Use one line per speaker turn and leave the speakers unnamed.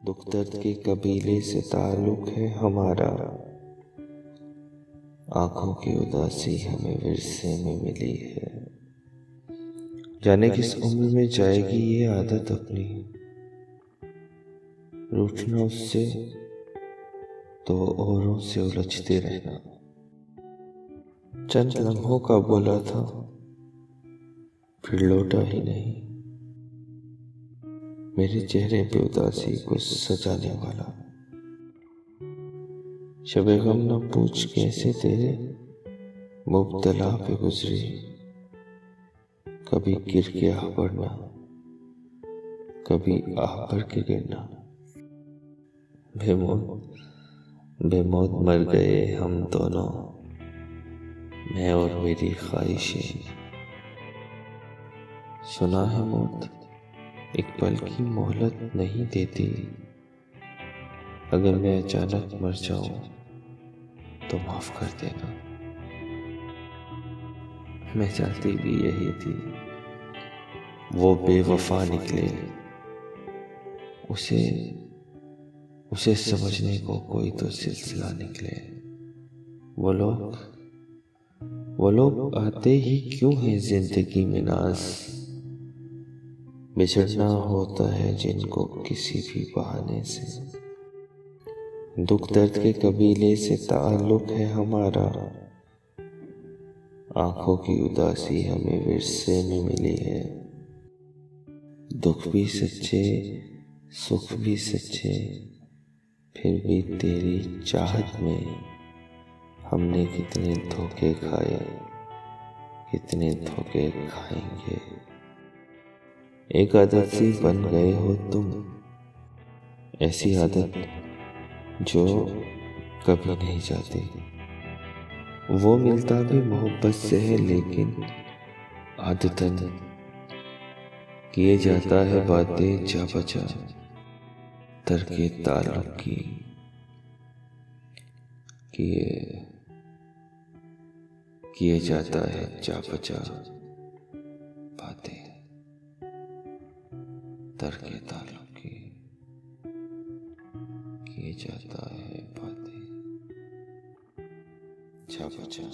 दुख दर्द के कबीले से ताल्लुक है हमारा। आंखों की उदासी हमें विरसे में मिली है। जाने किस उम्र में जाएगी ये आदत अपनी, रूठना उससे तो औरों से उलझते रहना। चंद लम्हों का बोला था, फिर लौटा ही नहीं। मेरे चेहरे पे उदासी को सजाने वाला। शबे गम न पूछ कैसे तेरे मुब्तला पे गुजरी। कभी गिर के आह बढ़ना, कभी आह भर के गिरना। बेमौत मर गए हम दोनों, मैं और मेरी ख्वाहिशें। सुना है मौत एक पल की मोहलत नहीं देती। अगर मैं अचानक मर जाऊं तो माफ कर देना। मैं चाहती भी यही थी, वो बेवफा निकले, उसे समझने को कोई तो सिलसिला निकले। वो लोग आते ही क्यों हैं जिंदगी में नाज़। बिछड़ना होता है जिनको किसी भी बहाने से। दुख दर्द के कबीले से ताल्लुक है हमारा। आंखों की उदासी हमें विरसे में मिली है। दुख भी सच्चे, सुख भी सच्चे, फिर भी तेरी चाहत में हमने कितने धोखे खाए, कितने धोखे खाएंगे। एक आदत सी बन गए हो तुम, ऐसी आदत जो कभी नहीं जाती। वो मिलता भी मोहब्बत से है, लेकिन आदतन किए जाता है बातें जा बचा तरके ताल्लुक की। किए जाता है जा बचा बातें तरके ताल्लुक की। किए जाता है बातें जा बचा।